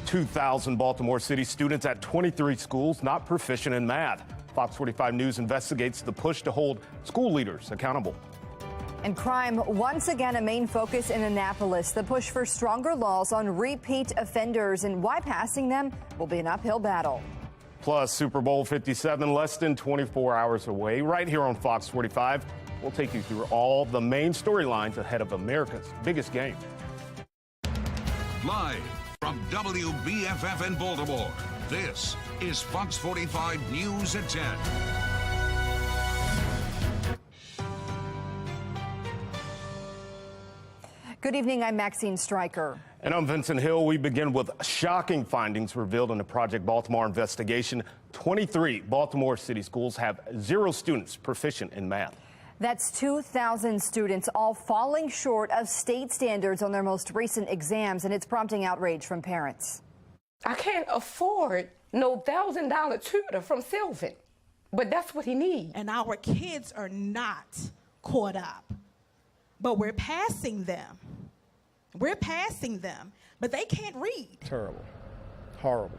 2,000 Baltimore City students at 23 schools not proficient in math. Fox 45 News investigates the push to hold school leaders accountable. And crime, once again, a main focus in Annapolis. The push for stronger laws on repeat offenders and why passing them will be an uphill battle. Plus, Super Bowl 57 less than 24 hours away, right here on Fox 45. We'll take you through all the main storylines ahead of America's biggest game. Live from WBFF in Baltimore, this is Fox 45 News at 10. Good evening, I'm Maxine Stryker. And I'm Vincent Hill. We begin with shocking findings revealed in the Project Baltimore investigation. 23 Baltimore City schools have 0 students proficient in math. That's 2,000 students, all falling short of state standards on their most recent exams, and it's prompting outrage from parents. I can't afford no $1,000 tutor from Sylvan, but that's what he needs. And our kids are not caught up, but we're passing them. We're passing them, but they can't read. Terrible. Horrible.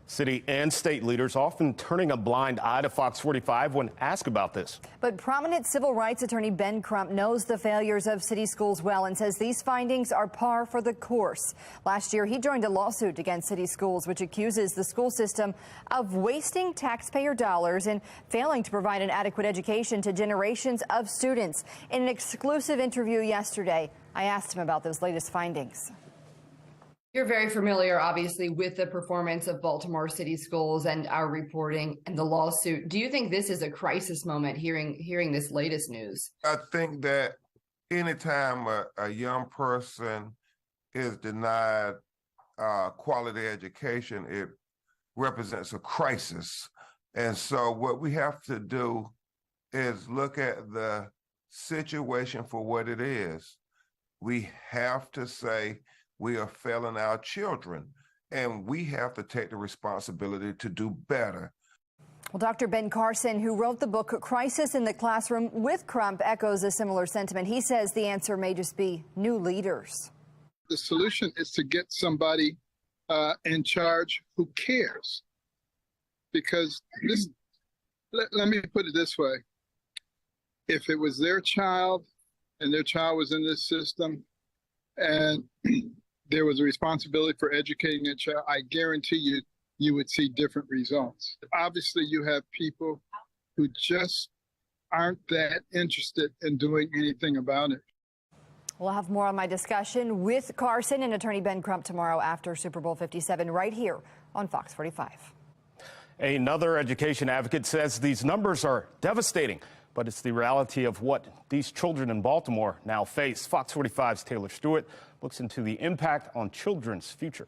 City and state leaders often turning a blind eye to Fox 45 when asked about this. But prominent civil rights attorney Ben Crump knows the failures of city schools well and says these findings are par for the course. Last year, he joined a lawsuit against city schools, which accuses the school system of wasting taxpayer dollars and failing to provide an adequate education to generations of students. In an exclusive interview yesterday, I asked him about those latest findings. You're very familiar, obviously, with the performance of Baltimore City schools and our reporting and the lawsuit. Do you think this is a crisis moment, hearing this latest news? I think that anytime a young person is denied quality education, it represents a crisis. And so what we have to do is look at the situation for what it is. We have to say, we are failing our children, and we have to take the responsibility to do better. Well, Dr. Ben Carson, who wrote the book Crisis in the Classroom with Crump, echoes a similar sentiment. He says the answer may just be new leaders. The solution is to get somebody in charge who cares. Because this, let me put it this way. If it was their child and their child was in this system and there was a responsibility for educating a child, I guarantee you, you would see different results. Obviously, you have people who just aren't that interested in doing anything about it. We'll have more on my discussion with Carson and attorney Ben Crump tomorrow after Super Bowl 57 right here on Fox 45. Another education advocate says these numbers are devastating, but it's the reality of what these children in Baltimore now face. Fox 45's Taylor Stewart looks into the impact on children's future.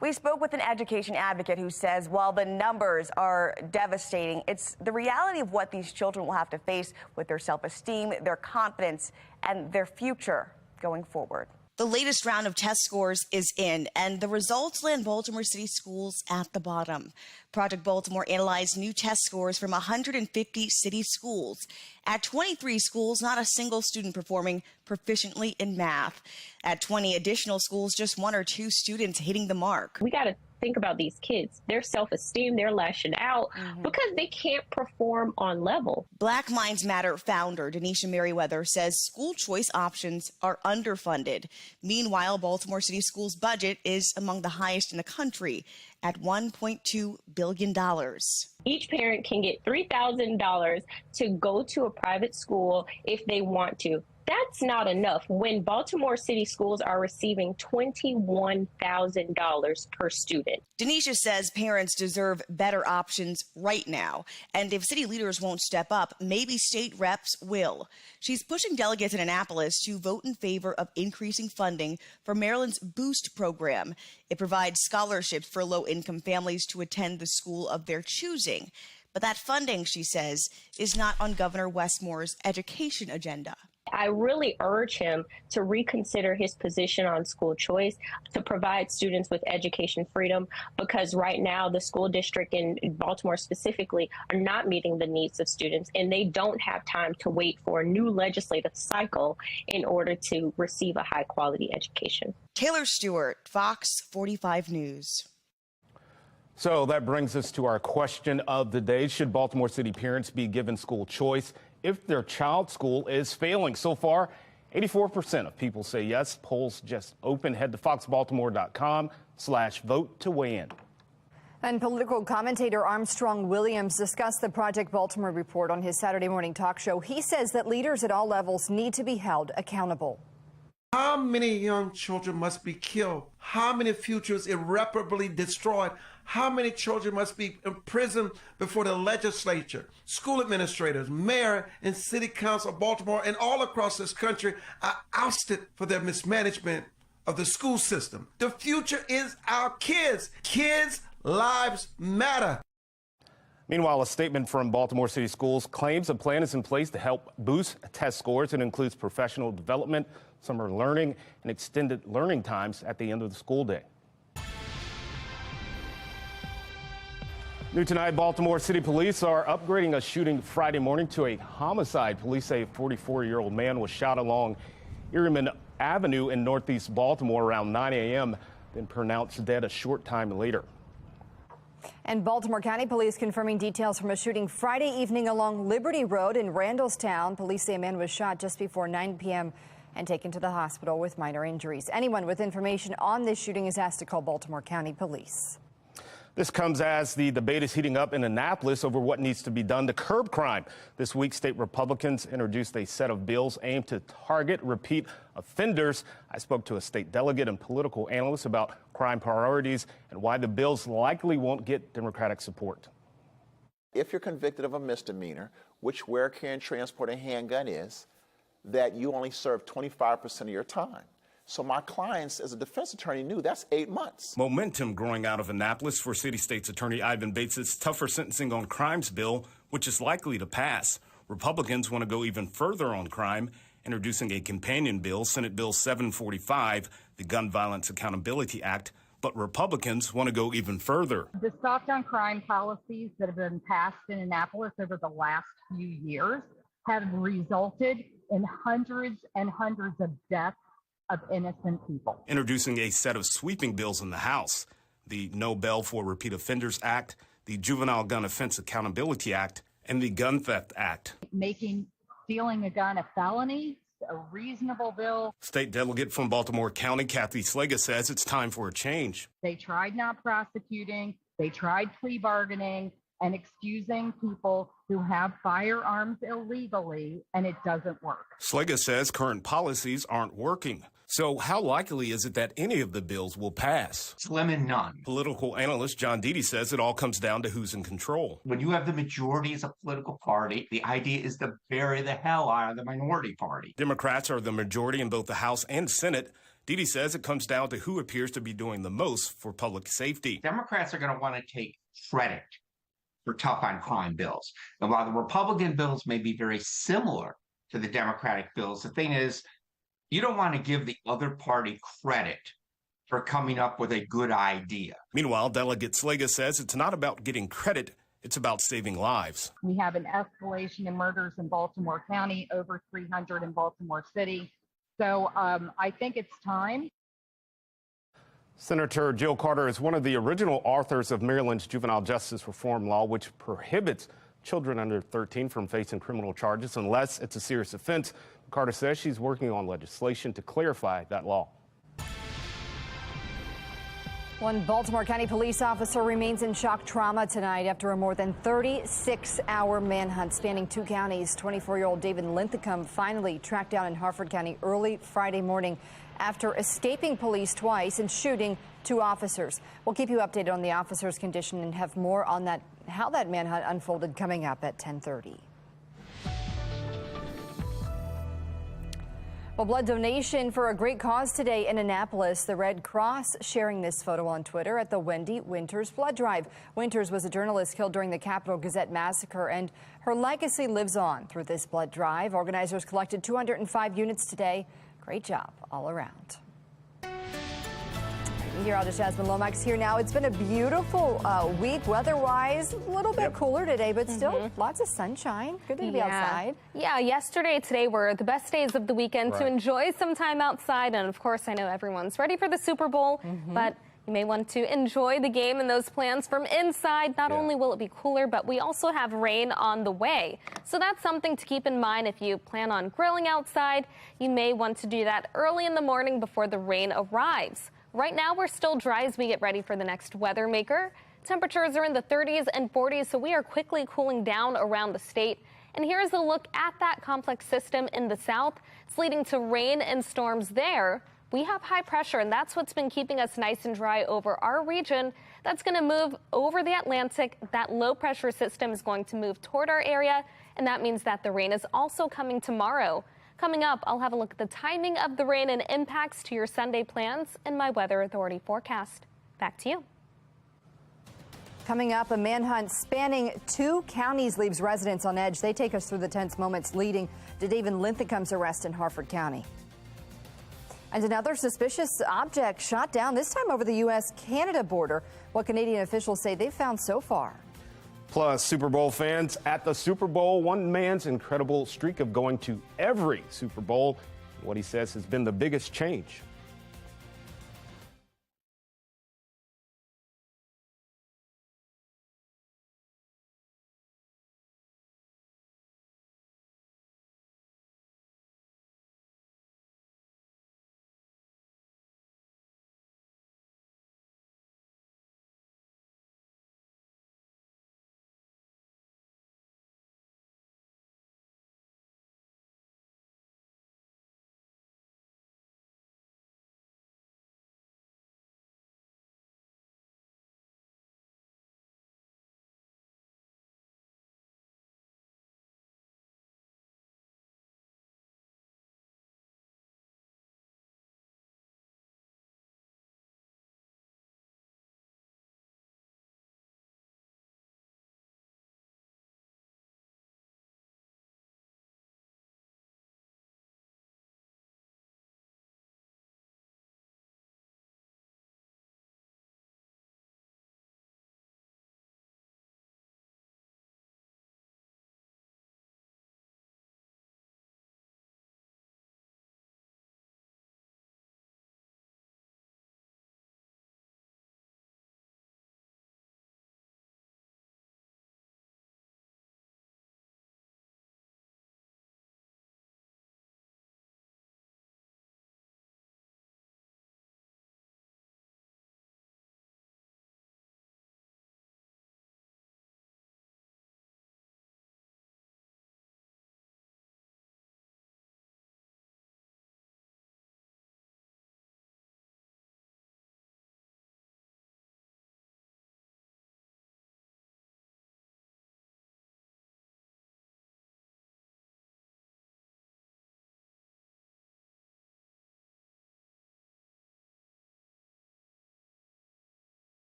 We spoke with an education advocate who says while the numbers are devastating, it's the reality of what these children will have to face with their self-esteem, their confidence, and their future going forward. The latest round of test scores is in, and the results land Baltimore City schools at the bottom. Project Baltimore analyzed new test scores from 150 city schools. At 23 schools, not a single student performing proficiently in math. At 20 additional schools, just 1 or 2 students hitting the mark. We got to think about these kids, their self-esteem, they're lashing out because they can't perform on level. Black Minds Matter founder Denisha Merriweather says school choice options are underfunded. Meanwhile, Baltimore City Schools' budget is among the highest in the country at $1.2 billion. Each parent can get $3,000 to go to a private school if they want to. That's not enough when Baltimore City schools are receiving $21,000 per student. Denisha says parents deserve better options right now. And if city leaders won't step up, maybe state reps will. She's pushing delegates in Annapolis to vote in favor of increasing funding for Maryland's Boost program. It provides scholarships for low-income families to attend the school of their choosing. But that funding, she says, is not on Governor Westmore's education agenda. I really urge him to reconsider his position on school choice, to provide students with education freedom, because right now the school district in Baltimore specifically are not meeting the needs of students, and they don't have time to wait for a new legislative cycle in order to receive a high quality education. Taylor Stewart, Fox 45 News. So that brings us to our question of the day. Should Baltimore City parents be given school choice if their child's school is failing? So far, 84% of people say yes. Polls just open. Head to foxbaltimore.com/vote to weigh in. And political commentator Armstrong Williams discussed the Project Baltimore report on his Saturday morning talk show. He says that leaders at all levels need to be held accountable. How many young children must be killed? How many futures irreparably destroyed? How many children must be imprisoned before the legislature, school administrators, mayor, and city council of Baltimore and all across this country are ousted for their mismanagement of the school system? The future is our kids. Kids' lives matter. Meanwhile, a statement from Baltimore City Schools claims a plan is in place to help boost test scores. It includes professional development, summer learning, and extended learning times at the end of the school day. New tonight, Baltimore City Police are upgrading a shooting Friday morning to a homicide. Police say a 44-year-old man was shot along Erie Avenue in Northeast Baltimore around 9 a.m., then pronounced dead a short time later. And Baltimore County Police confirming details from a shooting Friday evening along Liberty Road in Randallstown. Police say a man was shot just before 9 p.m. and taken to the hospital with minor injuries. Anyone with information on this shooting is asked to call Baltimore County Police. This comes as the debate is heating up in Annapolis over what needs to be done to curb crime. This week, state Republicans introduced a set of bills aimed to target repeat offenders. I spoke to a state delegate and political analyst about crime priorities and why the bills likely won't get Democratic support. If you're convicted of a misdemeanor, which where carrying, transporting a handgun is, that you only serve 25% of your time. So my clients, as a defense attorney, knew that's 8 months. Momentum growing out of Annapolis for City State's Attorney Ivan Bates' tougher sentencing on crimes bill, which is likely to pass. Republicans want to go even further on crime, introducing a companion bill, Senate Bill 745, the Gun Violence Accountability Act. But Republicans want to go even further. The soft on crime policies that have been passed in Annapolis over the last few years have resulted in hundreds and hundreds of deaths of innocent people. Introducing a set of sweeping bills in the House, the No Bail for Repeat Offenders Act, the Juvenile Gun Offense Accountability Act, and the Gun Theft Act. Making stealing a gun a felony, a reasonable bill. State delegate from Baltimore County, Kathy Slaga, says it's time for a change. They tried not prosecuting, they tried plea bargaining and excusing people who have firearms illegally, and it doesn't work. Slaga says current policies aren't working. So how likely is it that any of the bills will pass? Slim and none. Political analyst John Deedy says it all comes down to who's in control. When you have the majority as a political party, the idea is to bury the hell out of the minority party. Democrats are the majority in both the House and Senate. Deedy says it comes down to who appears to be doing the most for public safety. Democrats are going to want to take credit for tough on crime bills. And while the Republican bills may be very similar to the Democratic bills, the thing is, you don't want to give the other party credit for coming up with a good idea. Meanwhile, Delegate Slaga says it's not about getting credit, it's about saving lives. We have an escalation in murders in Baltimore County, over 300 in Baltimore City. So I think it's time. Senator Jill Carter is one of the original authors of Maryland's juvenile justice reform law, which prohibits children under 13 from facing criminal charges unless it's a serious offense. Carter says she's working on legislation to clarify that law. One Baltimore County police officer remains in shock trauma tonight after a more than 36-hour manhunt spanning 2 counties. 24-year-old David Linthicum finally tracked down in Harford County early Friday morning after escaping police twice and shooting 2 officers. We'll keep you updated on the officer's condition and have more on that, how that manhunt unfolded, coming up at 10:30. Well, blood donation for a great cause today in Annapolis. The Red Cross sharing this photo on Twitter at the Wendy Winters Blood Drive. Winters was a journalist killed during the Capitol Gazette massacre, and her legacy lives on through this blood drive. Organizers collected 205 units today. Great job all around. Meteorologist Jasmine Lomax here now. It's been a beautiful week weather-wise. A little bit cooler today, but still lots of sunshine. Good to be outside. Yeah, yesterday and today were the best days of the weekend to enjoy some time outside. And of course, I know everyone's ready for the Super Bowl, but you may want to enjoy the game and those plans from inside. Not only will it be cooler, but we also have rain on the way. So that's something to keep in mind if you plan on grilling outside. You may want to do that early in the morning before the rain arrives. Right now, we're still dry as we get ready for the next weather maker. Temperatures are in the 30s and 40s, so we are quickly cooling down around the state. And here's a look at that complex system in the south. It's leading to rain and storms there. We have high pressure, and that's what's been keeping us nice and dry over our region. That's going to move over the Atlantic. That low pressure system is going to move toward our area, and that means that the rain is also coming tomorrow. Coming up, I'll have a look at the timing of the rain and impacts to your Sunday plans in my Weather Authority forecast. Back to you. Coming up, a manhunt spanning 2 counties leaves residents on edge. They take us through the tense moments leading to David Linthincom's arrest in Harford County. And another suspicious object shot down, this time over the U.S.-Canada border. What Canadian officials say they've found so far. Plus, Super Bowl fans at the Super Bowl, one man's incredible streak of going to every Super Bowl, what he says has been the biggest change.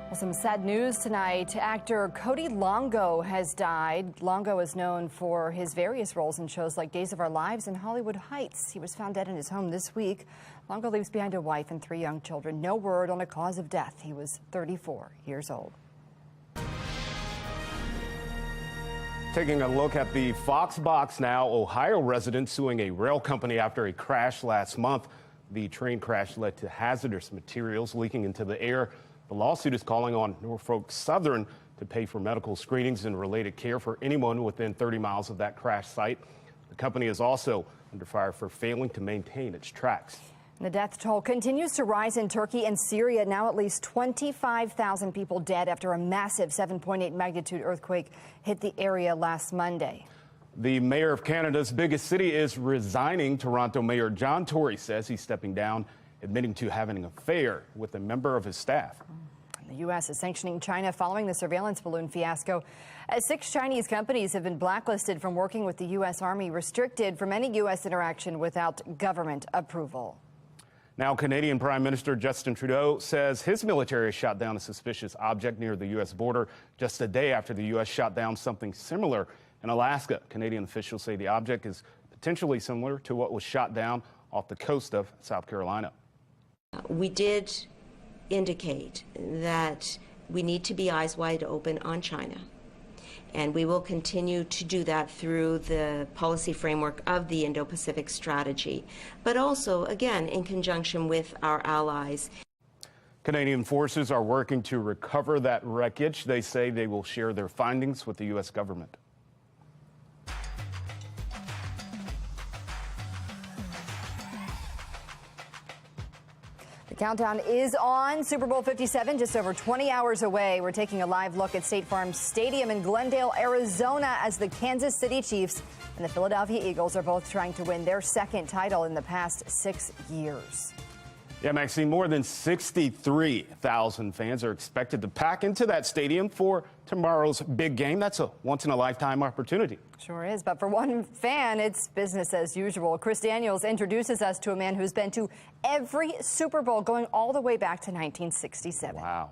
Well, some sad news tonight. Actor Cody Longo has died. Longo is known for his various roles in shows like Days of Our Lives and Hollywood Heights. He was found dead in his home this week. Longo leaves behind a wife and 3 young children. No word on a cause of death. He was 34 years old. Taking a look at the Fox box now, Ohio residents suing a rail company after a crash last month. The train crash led to hazardous materials leaking into the air. The lawsuit is calling on Norfolk Southern to pay for medical screenings and related care for anyone within 30 miles of that crash site. The company is also under fire for failing to maintain its tracks. The death toll continues to rise in Turkey and Syria. Now at least 25,000 people dead after a massive 7.8 magnitude earthquake hit the area last Monday. The mayor of Canada's biggest city is resigning. Toronto Mayor John Tory says he's stepping down admitting to having an affair with a member of his staff. The U.S. is sanctioning China following the surveillance balloon fiasco. 6 Chinese companies have been blacklisted from working with the U.S. Army, restricted from any U.S. interaction without government approval. Now, Canadian Prime Minister Justin Trudeau says his military shot down a suspicious object near the U.S. border just a day after the U.S. shot down something similar in Alaska. Canadian officials say the object is potentially similar to what was shot down off the coast of South Carolina. We did indicate that we need to be eyes wide open on China, and we will continue to do that through the policy framework of the Indo-Pacific strategy, but also, again, in conjunction with our allies. Canadian forces are working to recover that wreckage. They say they will share their findings with the U.S. government. The countdown is on. Super Bowl 57, just over 20 hours away. We're taking a live look at State Farm Stadium in Glendale, Arizona, as the Kansas City Chiefs and the Philadelphia Eagles are both trying to win their second title in the past 6 years. Yeah, Maxine, more than 63,000 fans are expected to pack into that stadium for tomorrow's big game. That's a once-in-a-lifetime opportunity. Sure is, but for one fan, it's business as usual. Chris Daniels introduces us to a man who's been to every Super Bowl, going all the way back to 1967. Wow.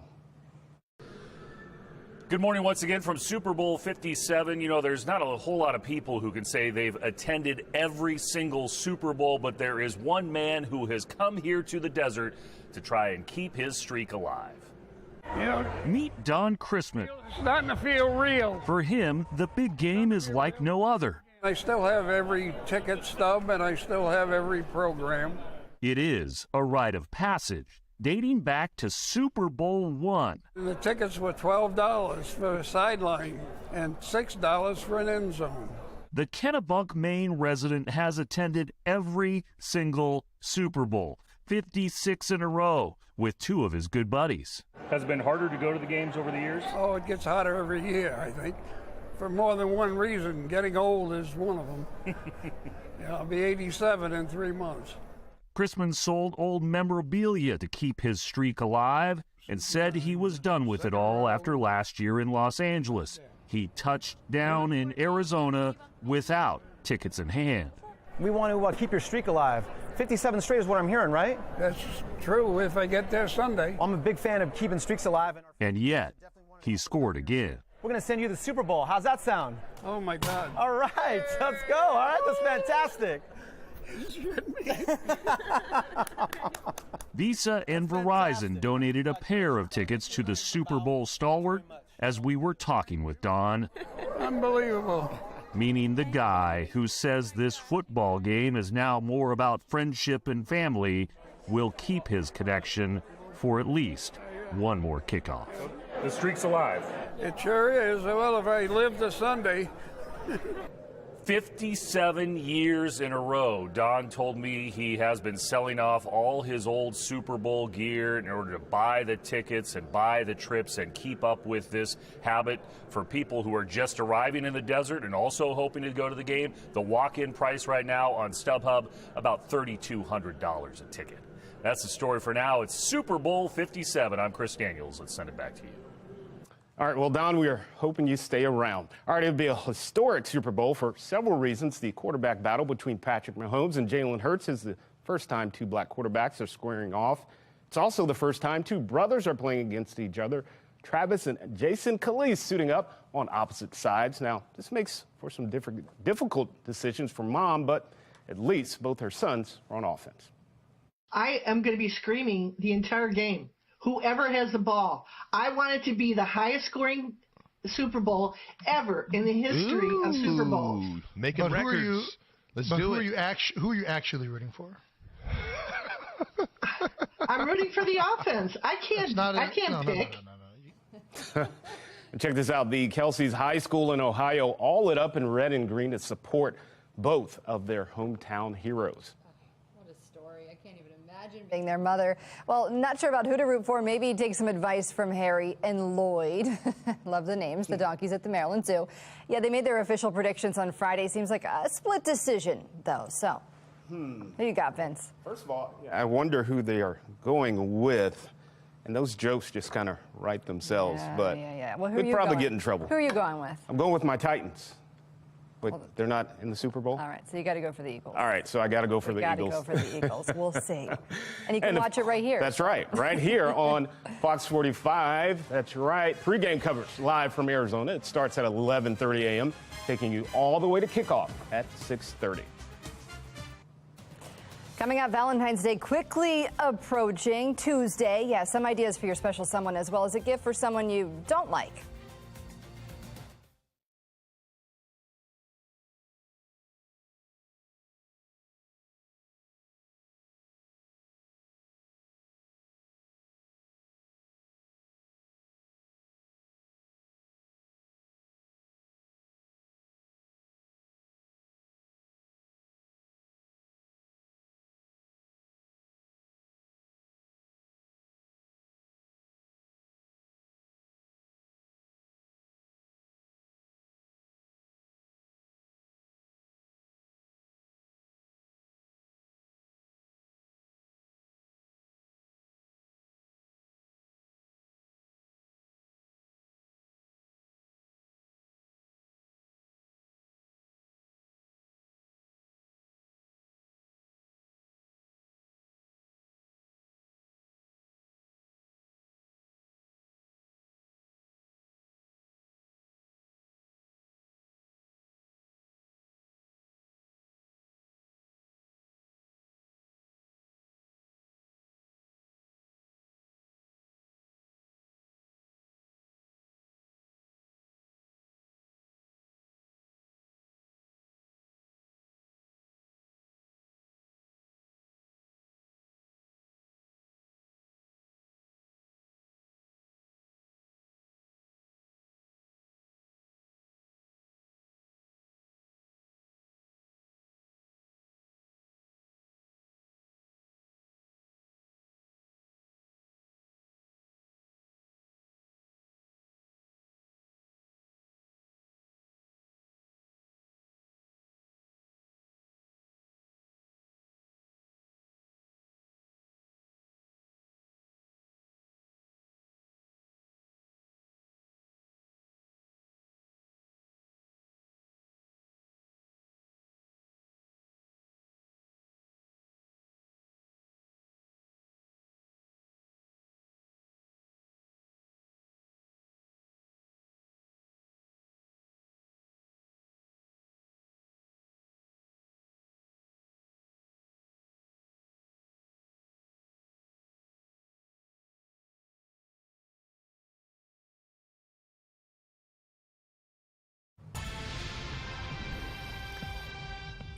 Good morning once again from Super Bowl 57. You know, there's not a whole lot of people who can say they've attended every single Super Bowl, but there is one man who has come here to the desert to try and keep his streak alive. You know, Meet Don Christman. it's starting to feel real. For him, the big game is like no other. I still have every ticket stub and I still have every program. It is a rite of passage dating back to Super Bowl I. And the tickets were $12 for a sideline and $6 for an end zone. The Kennebunk, Maine resident has attended every single Super Bowl, 56 in a row, with 2 of his good buddies. Has it been harder to go to the games over the years? Oh, it gets hotter every year, I think. For more than one reason. Getting old is one of them. Yeah, I'll be 87 in 3 months. Chrisman sold old memorabilia to keep his streak alive and said he was done with it all after last year in Los Angeles. He touched down in Arizona without tickets in hand. We want to keep your streak alive. 57 straight is what I'm hearing, right? That's true if I get there Sunday. I'm a big fan of keeping streaks alive. And yet, he scored again. We're going to send you the Super Bowl. How's that sound? Oh, my God. All right, let's go. All right, that's fantastic. Visa and Verizon donated a pair of tickets to the Super Bowl stalwart as we were talking with Don. Unbelievable. Meaning the guy who says this football game is now more about friendship and family will keep his connection for at least one more kickoff. The streak's alive. It sure is. Well, if I live to Sunday. 57 years in a row, Don told me he has been selling off all his old Super Bowl gear in order to buy the tickets and buy the trips and keep up with this habit for people who are just arriving in the desert and also hoping to go to the game. The walk-in price right now on StubHub, about $3,200 a ticket. That's the story for now. It's Super Bowl 57. I'm Chris Daniels. Let's send it back to you. All right, well, Don, we are hoping you stay around. All right, it'll be a historic Super Bowl for several reasons. The quarterback battle between Patrick Mahomes and Jalen Hurts is the first time 2 black quarterbacks are squaring off. It's also the first time 2 brothers are playing against each other. Travis and Jason Calise suiting up on opposite sides. Now, this makes for some difficult decisions for Mom, but at least both her sons are on offense. I am going to be screaming the entire game. Whoever has the ball. I want it to be the highest scoring Super Bowl ever in the history of Super Bowls. Making records. Let's do it. Who are you actually rooting for? I'm rooting for the offense. I can't pick. And check this out. The Kelsey's High School in Ohio all lit up in red and green to support both of their hometown heroes. Imagine being their mother. Well, not sure about who to root for. Maybe take some advice from Harry and Lloyd. Love the names, the donkeys at the Maryland Zoo. Yeah, they made their official predictions on Friday. Seems like a split decision, though. So Who you got, Vince? First of all, I wonder who they are going with. And those jokes just kind of write themselves. But Well, who are we'd you probably going? get in trouble. Who are you going with? I'm going with my Titans. But they're not in the Super Bowl? All right, so you got to go for the Eagles. All right, so I got to go for the Eagles. Got to go for the Eagles. We'll see. And you can watch it right here. That's right here on Fox 45. That's right. Pre-game coverage live from Arizona. It starts at 11:30 a.m., taking you all the way to kickoff at 6:30. Coming up, Valentine's Day quickly approaching. Tuesday. Yeah, some ideas for your special someone as well as a gift for someone you don't like.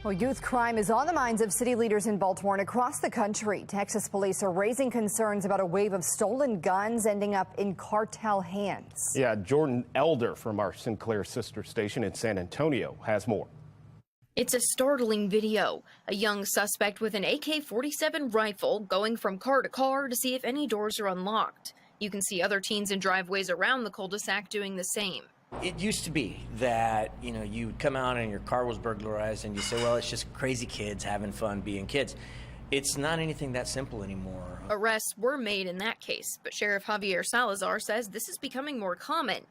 Well, youth crime is on the minds of city leaders in Baltimore and across the country. Texas police are raising concerns about a wave of stolen guns ending up in cartel hands. Yeah, Jordan Elder from our Sinclair sister station in San Antonio has more. It's a startling video. A young suspect with an AK-47 rifle going from car to car to see if any doors are unlocked. You can see other teens in driveways around the cul-de-sac doing the same. It used to be that, you would come out and your car was burglarized and you say, well, it's just crazy kids having fun being kids. It's not anything that simple anymore. Arrests were made in that case, but Sheriff Javier Salazar says this is becoming more common,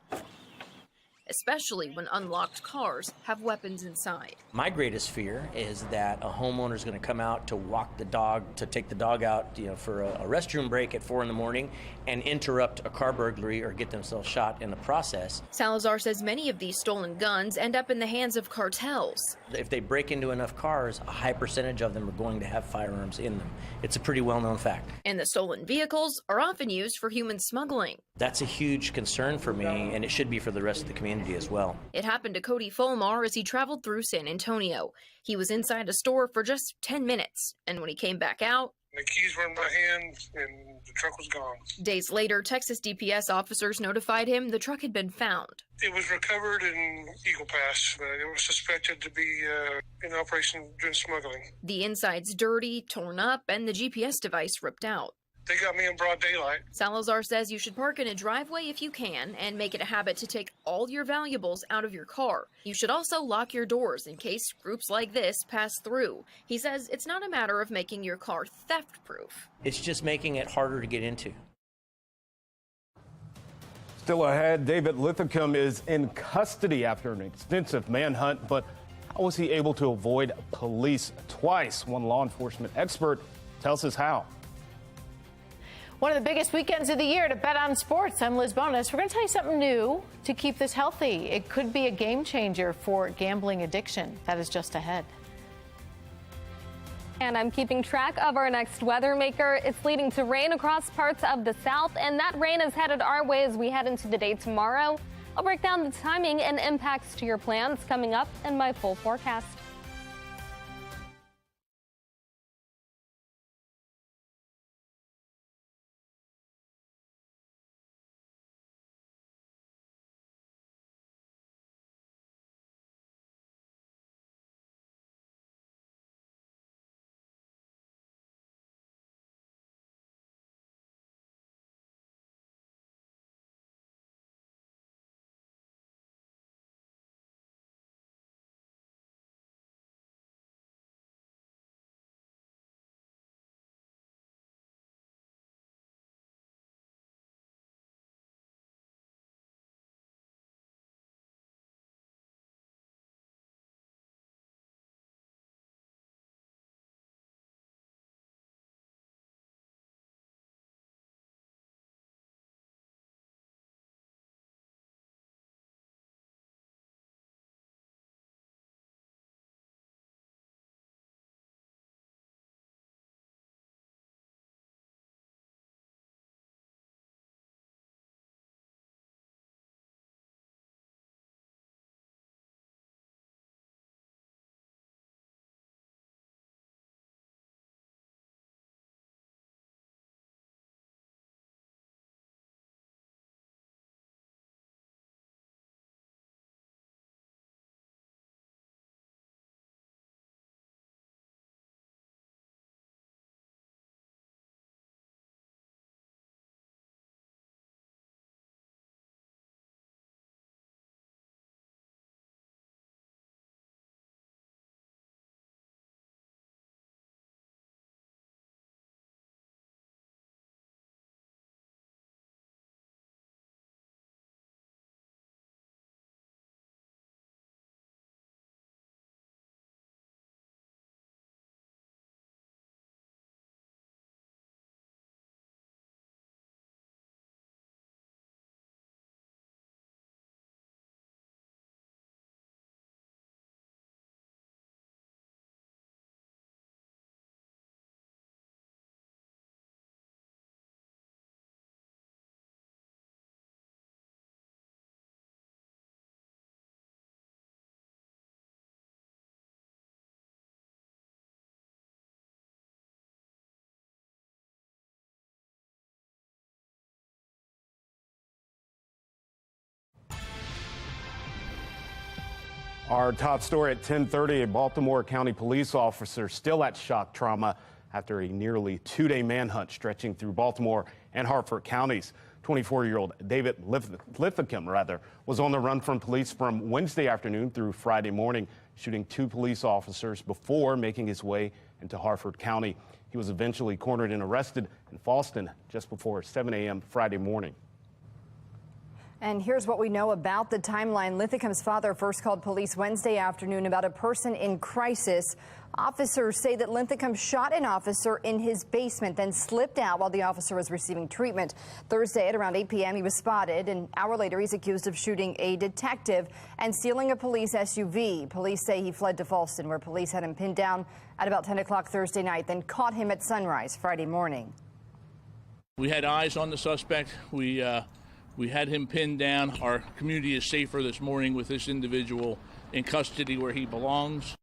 especially when unlocked cars have weapons inside. My greatest fear is that a homeowner is going to come out to walk the dog, to take the dog out, for a restroom break at 4 in the morning and interrupt a car burglary or get themselves shot in the process. Salazar says many of these stolen guns end up in the hands of cartels. If they break into enough cars, a high percentage of them are going to have firearms in them. It's a pretty well-known fact. And the stolen vehicles are often used for human smuggling. That's a huge concern for me, and it should be for the rest of the community as well. It happened to Cody Fulmar as he traveled through San Antonio. He was inside a store for just 10 minutes, and when he came back out, the keys were in my hand and the truck was gone. Days later, Texas DPS officers notified him the truck had been found. It was recovered in Eagle Pass, but it was suspected to be in operation doing smuggling. The inside's dirty, torn up, and the GPS device ripped out. They got me in broad daylight. Salazar says you should park in a driveway if you can and make it a habit to take all your valuables out of your car. You should also lock your doors in case groups like this pass through. He says it's not a matter of making your car theft-proof. It's just making it harder to get into. Still ahead, David Lithicum is in custody after an extensive manhunt, but how was he able to avoid police twice? One law enforcement expert tells us how. One of the biggest weekends of the year to bet on sports. I'm Liz Bonus. We're going to tell you something new to keep this healthy. It could be a game changer for gambling addiction. That is just ahead. And I'm keeping track of our next weather maker. It's leading to rain across parts of the south, and that rain is headed our way as we head into the day tomorrow. I'll break down the timing and impacts to your plans coming up in my full forecast. Our top story at 10:30, a Baltimore County police officer still at shock trauma after a nearly two-day manhunt stretching through Baltimore and Hartford counties. 24-year-old David Lithicum, was on the run from police from Wednesday afternoon through Friday morning, shooting two police officers before making his way into Hartford County. He was eventually cornered and arrested in Fallston just before 7 a.m. Friday morning. And here's what we know about the timeline. Lithicum's father first called police Wednesday afternoon about a person in crisis. Officers say that Lithicum shot an officer in his basement, then slipped out while the officer was receiving treatment. Thursday at around 8 p.m. he was spotted. An hour later, he's accused of shooting a detective and stealing a police SUV. Police say he fled to Fallston, where police had him pinned down at about 10 o'clock Thursday night, then caught him at sunrise Friday morning. We had eyes on the suspect. We had him pinned down. Our community is safer this morning with this individual in custody where he belongs.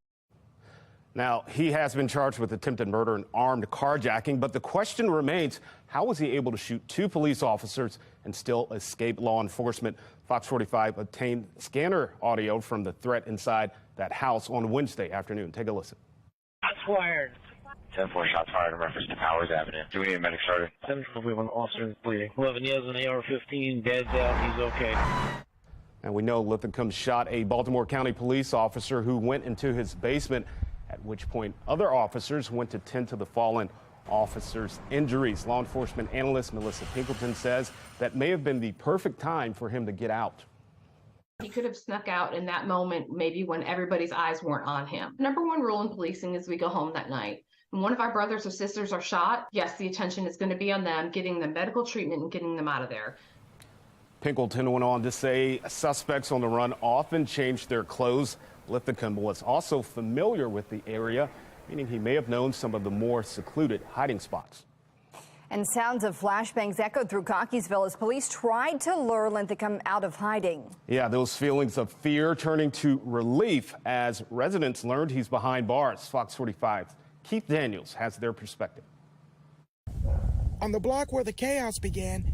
Now, he has been charged with attempted murder and armed carjacking, but the question remains, how was he able to shoot two police officers and still escape law enforcement? Fox 45 obtained scanner audio from the threat inside that house on Wednesday afternoon. Take a listen. Shots fired. 10-4 shots fired in reference to Powers Avenue. Do we need a medic started? 7-4, we have an officer bleeding. 11 years an AR-15, dead's out, he's okay. And we know Lithicum shot a Baltimore County police officer who went into his basement, at which point other officers went to tend to the fallen officer's injuries. Law enforcement analyst Melissa Pinkleton says that may have been the perfect time for him to get out. He could have snuck out in that moment, maybe when everybody's eyes weren't on him. Number one rule in policing is we go home that night. When one of our brothers or sisters are shot, yes, the attention is going to be on them, getting them medical treatment and getting them out of there. Pinkleton went on to say suspects on the run often change their clothes. Lithicum was also familiar with the area, meaning he may have known some of the more secluded hiding spots. And sounds of flashbangs echoed through Cockeysville as police tried to lure Linthicum out of hiding. Yeah, those feelings of fear turning to relief as residents learned he's behind bars. Fox 45's Keith Daniels has their perspective. On the block where the chaos began,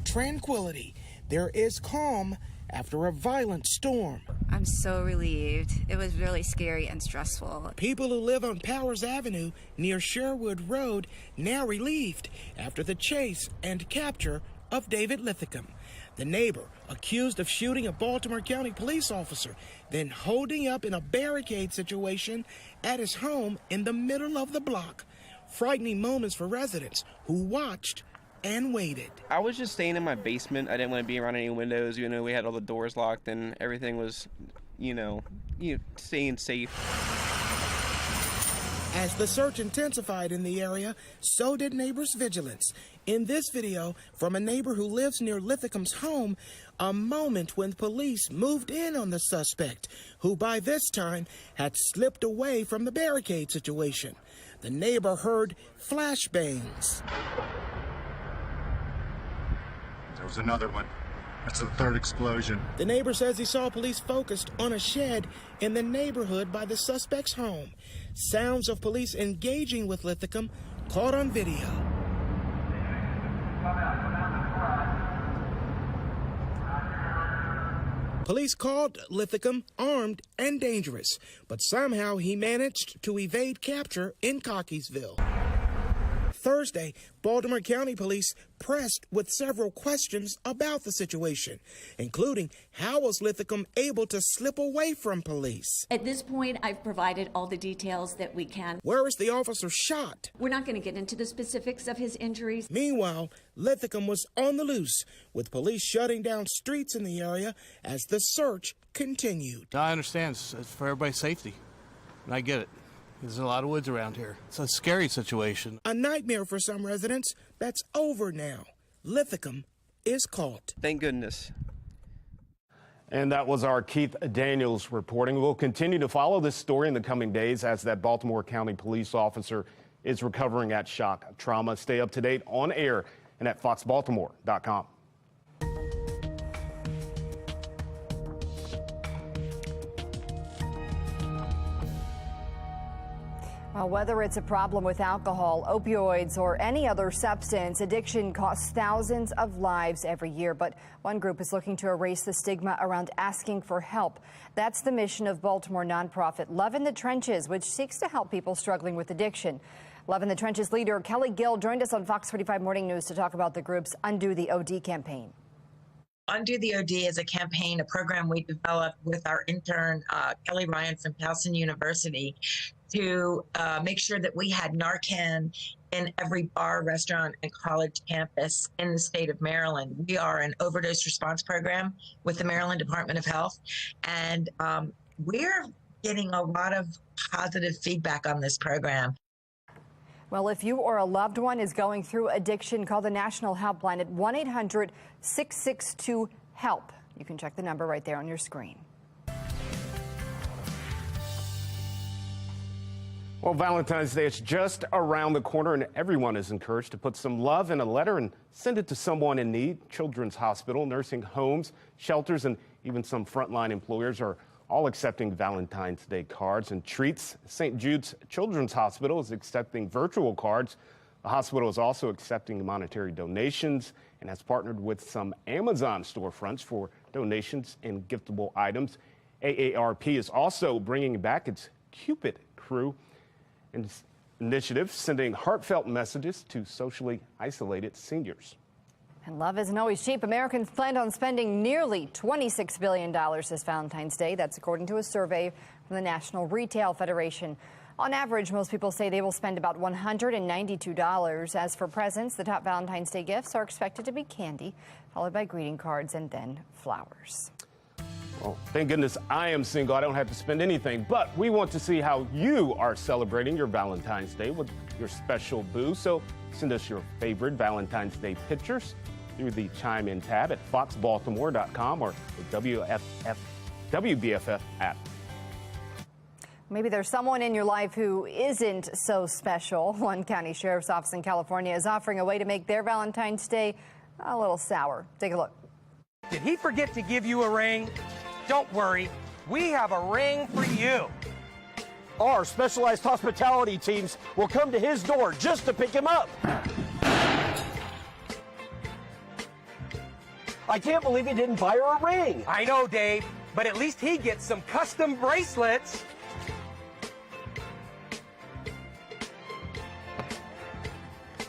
tranquility. There is calm after a violent storm. I'm so relieved. It was really scary and stressful. People who live on Powers Avenue near Sherwood Road now relieved after the chase and capture of David Lithicum, the neighbor accused of shooting a Baltimore County police officer, then holding up in a barricade situation at his home in the middle of the block. Frightening moments for residents who watched and waited. I was just staying in my basement. I didn't want to be around any windows. You know, we had all the doors locked and everything was, staying safe. As the search intensified in the area, so did neighbors' vigilance. In this video from a neighbor who lives near Lithicum's home, a moment when police moved in on the suspect, who by this time had slipped away from the barricade situation. The neighbor heard flashbangs. There was another one. That's the third explosion. The neighbor says he saw police focused on a shed in the neighborhood by the suspect's home. Sounds of police engaging with Lithicum caught on video. Police called Lithicum armed and dangerous, but somehow he managed to evade capture in Cockeysville. Thursday, Baltimore County Police pressed with several questions about the situation, including how was Lithicum able to slip away from police? At this point, I've provided all the details that we can. Where was the officer shot? We're not going to get into the specifics of his injuries. Meanwhile, Lithicum was on the loose, with police shutting down streets in the area as the search continued. I understand it's for everybody's safety, and I get it. There's a lot of woods around here. It's a scary situation. A nightmare for some residents that's over now. Lithicum is caught. Thank goodness. And that was our Keith Daniels reporting. We'll continue to follow this story in the coming days as that Baltimore County police officer is recovering at shock trauma. Stay up to date on air and at foxbaltimore.com. Well, whether it's a problem with alcohol, opioids, or any other substance, addiction costs thousands of lives every year. But one group is looking to erase the stigma around asking for help. That's the mission of Baltimore nonprofit Love in the Trenches, which seeks to help people struggling with addiction. Love in the Trenches leader Kelly Gill joined us on Fox 45 Morning News to talk about the group's Undo the OD campaign. Undo the OD is a campaign, a program we developed with our intern, Kelly Ryan from Towson University, to make sure that we had Narcan in every bar, restaurant, and college campus in the state of Maryland. We are an overdose response program with the Maryland Department of Health, and we're getting a lot of positive feedback on this program. Well, if you or a loved one is going through addiction, call the National Helpline at 1-800-662-HELP. You can check the number right there on your screen. Well, Valentine's Day is just around the corner, and everyone is encouraged to put some love in a letter and send it to someone in need. Children's Hospital, nursing homes, shelters, and even some frontline employers are all accepting Valentine's Day cards and treats. St. Jude's Children's Hospital is accepting virtual cards. The hospital is also accepting monetary donations and has partnered with some Amazon storefronts for donations and giftable items. AARP is also bringing back its Cupid crew. And initiative, sending heartfelt messages to socially isolated seniors. And love isn't always cheap. Americans planned on spending nearly $26 billion this Valentine's Day. That's according to a survey from the National Retail Federation. On average, most people say they will spend about $192. As for presents, the top Valentine's Day gifts are expected to be candy, followed by greeting cards and then flowers. Well, thank goodness I am single. I don't have to spend anything, but we want to see how you are celebrating your Valentine's Day with your special boo. So send us your favorite Valentine's Day pictures through the Chime In tab at foxbaltimore.com or the WBFF app. Maybe there's someone in your life who isn't so special. One county sheriff's office in California is offering a way to make their Valentine's Day a little sour. Take a look. Did he forget to give you a ring? Don't worry, we have a ring for you. Our specialized hospitality teams will come to his door just to pick him up. I can't believe he didn't buy her a ring. I know, Dave, but at least he gets some custom bracelets.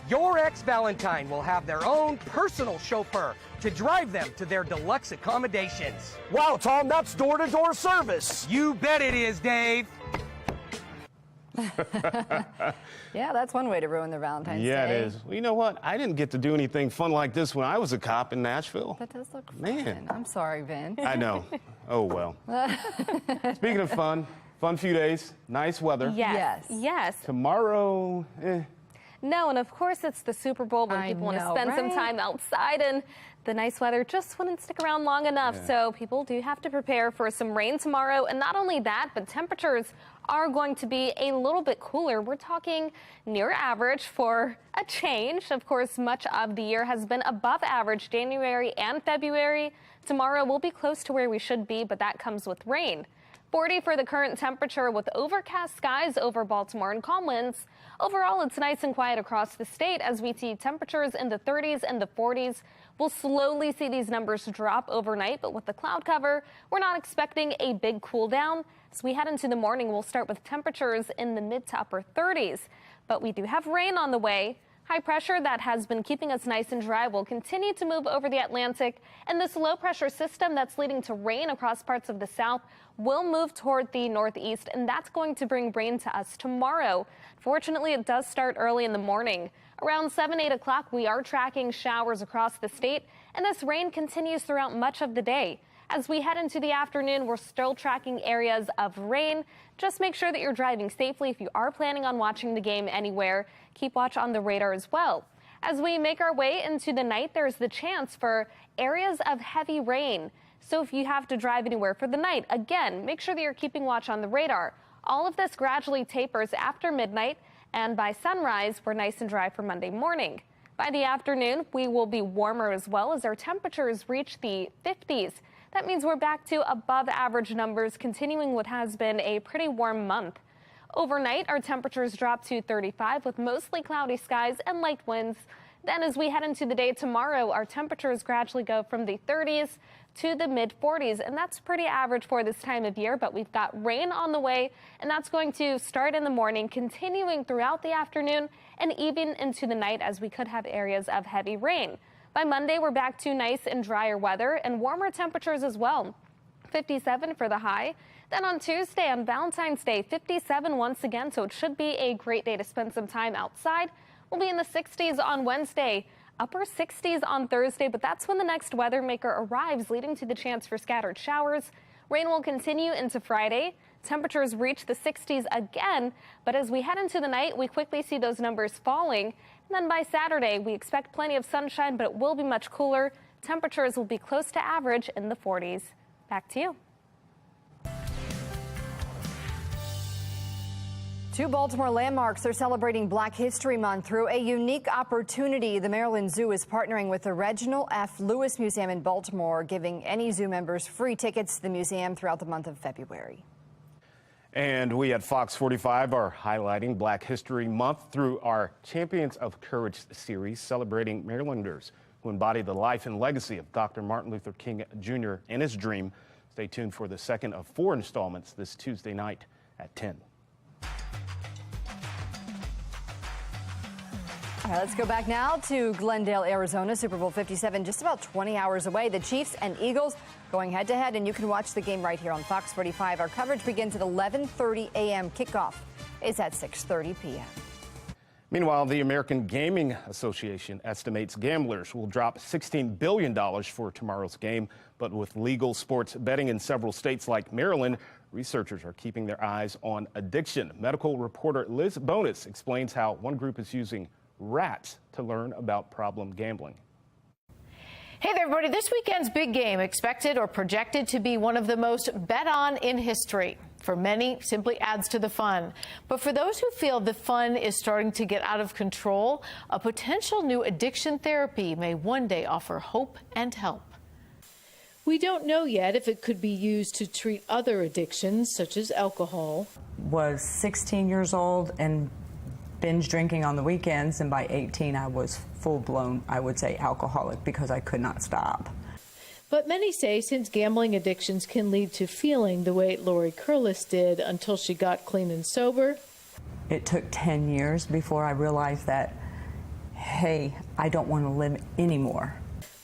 Your ex-Valentine will have their own personal chauffeur to drive them to their deluxe accommodations. Wow, Tom, that's door-to-door service. You bet it is, Dave. Yeah, that's one way to ruin their Valentine's Day. Yeah, it is. Well, you know what? I didn't get to do anything fun like this when I was a cop in Nashville. That does look Man. fun. I'm sorry, Vin. I know. Oh, well. Speaking of fun few days, nice weather. Yes. Tomorrow, No, and of course it's the Super Bowl when people want to spend some time outside, and the nice weather just wouldn't stick around long enough. Yeah. So people do have to prepare for some rain tomorrow. And not only that, but temperatures are going to be a little bit cooler. We're talking near average for a change. Of course, much of the year has been above average, January and February. Tomorrow will be close to where we should be, but that comes with rain. 40 for the current temperature with overcast skies over Baltimore and calm winds. Overall, it's nice and quiet across the state as we see temperatures in the 30s and the 40s. We'll slowly see these numbers drop overnight, but with the cloud cover, we're not expecting a big cool down. As we head into the morning, we'll start with temperatures in the mid to upper 30s, but we do have rain on the way. High pressure that has been keeping us nice and dry will continue to move over the Atlantic, and this low pressure system that's leading to rain across parts of the south will move toward the northeast, and that's going to bring rain to us tomorrow. Fortunately, it does start early in the morning. Around 7-8 o'clock, we are tracking showers across the state, and this rain continues throughout much of the day. As we head into the afternoon, we're still tracking areas of rain. Just make sure that you're driving safely if you are planning on watching the game anywhere. Keep watch on the radar as well. As we make our way into the night, there's the chance for areas of heavy rain. So if you have to drive anywhere for the night, again, make sure that you're keeping watch on the radar. All of this gradually tapers after midnight, and by sunrise, we're nice and dry for Monday morning. By the afternoon, we will be warmer as well as our temperatures reach the 50s. That means we're back to above average numbers, continuing what has been a pretty warm month. Overnight, our temperatures drop to 35 with mostly cloudy skies and light winds. Then as we head into the day tomorrow, our temperatures gradually go from the 30s to the mid 40s, and that's pretty average for this time of year, but we've got rain on the way, and that's going to start in the morning, continuing throughout the afternoon and even into the night as we could have areas of heavy rain. By Monday, we're back to nice and drier weather and warmer temperatures as well. 57 for the high. Then on Tuesday, on Valentine's Day, 57 once again, so it should be a great day to spend some time outside. We'll be in the 60s on Wednesday, upper 60s on Thursday, but that's when the next weather maker arrives, leading to the chance for scattered showers. Rain will continue into Friday. Temperatures reach the 60s again, but as we head into the night, we quickly see those numbers falling. And then by Saturday, we expect plenty of sunshine, but it will be much cooler. Temperatures will be close to average in the 40s. Back to you. Two Baltimore landmarks are celebrating Black History Month through a unique opportunity. The Maryland Zoo is partnering with the Reginald F. Lewis Museum in Baltimore, giving any zoo members free tickets to the museum throughout the month of February. And we at Fox 45 are highlighting Black History Month through our Champions of Courage series, celebrating Marylanders who embody the life and legacy of Dr. Martin Luther King Jr. and his dream. Stay tuned for the second of 4 installments this Tuesday night at 10. All right, let's go back now to Glendale, Arizona. Super Bowl 57 just about 20 hours away. The Chiefs and Eagles going head-to-head, and you can watch the game right here on Fox 45. Our coverage begins at 11:30 a.m. Kickoff is at 6:30 p.m. Meanwhile, the American Gaming Association estimates gamblers will drop $16 billion for tomorrow's game. But with legal sports betting in several states like Maryland, researchers are keeping their eyes on addiction. Medical reporter Liz Bonus explains how one group is using rats to learn about problem gambling. Hey there, everybody. This weekend's big game expected or projected to be one of the most bet on in history. For many, simply adds to the fun. But for those who feel the fun is starting to get out of control, a potential new addiction therapy may one day offer hope and help. We don't know yet if it could be used to treat other addictions, such as alcohol. Was 16 years old and binge drinking on the weekends, and by 18 I was full-blown, I would say, alcoholic because I could not stop. But many say since gambling addictions can lead to feeling the way Lori Curlis did until she got clean and sober. It took 10 years before I realized that, hey, I don't want to live anymore.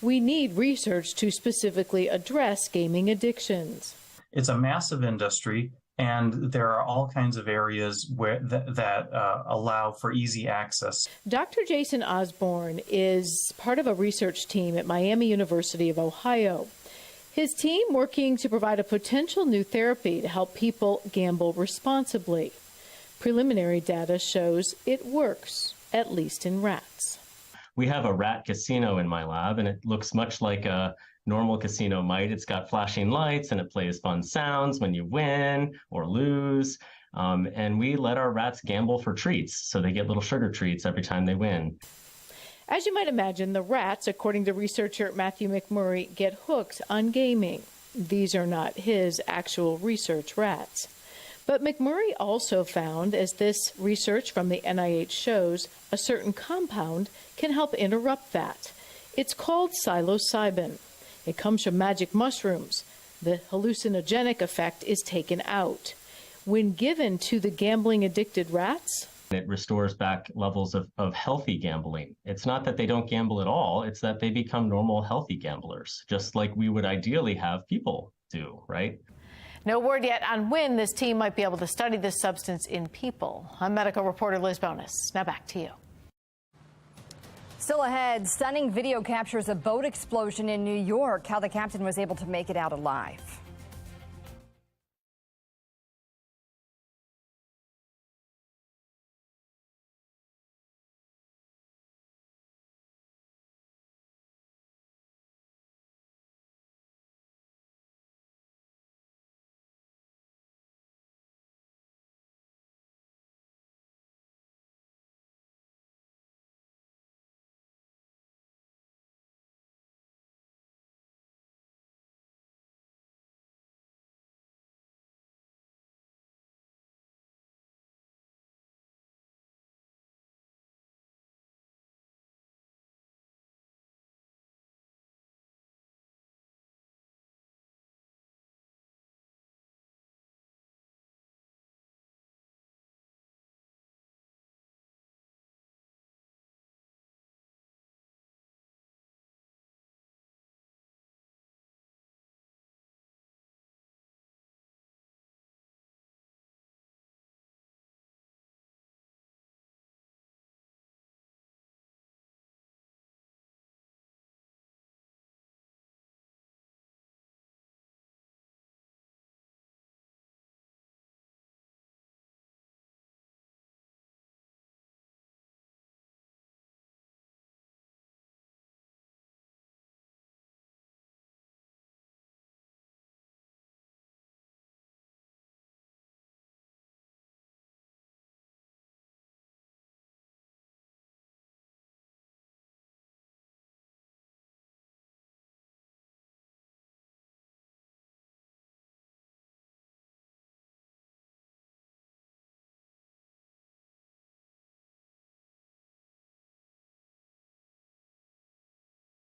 We need research to specifically address gaming addictions. It's a massive industry, and there are all kinds of areas where that allow for easy access. Dr. Jason Osborne is part of a research team at Miami University of Ohio. His team working to provide a potential new therapy to help people gamble responsibly. Preliminary data shows it works, at least in rats. We have a rat casino in my lab, and it looks much like a normal casino might. It's got flashing lights and it plays fun sounds when you win or lose. And we let our rats gamble for treats, so they get little sugar treats every time they win. As you might imagine, the rats, according to researcher Matthew McMurray, get hooked on gaming. These are not his actual research rats. But McMurray also found, as this research from the NIH shows, a certain compound can help interrupt that. It's called psilocybin. It comes from magic mushrooms. The hallucinogenic effect is taken out. When given to the gambling-addicted rats, it restores back levels of healthy gambling. It's not that they don't gamble at all, it's that they become normal, healthy gamblers, just like we would ideally have people do, right? No word yet on when this team might be able to study this substance in people. I'm medical reporter Liz Bonus. Now back to you. Still ahead, stunning video captures a boat explosion in New York, how the captain was able to make it out alive.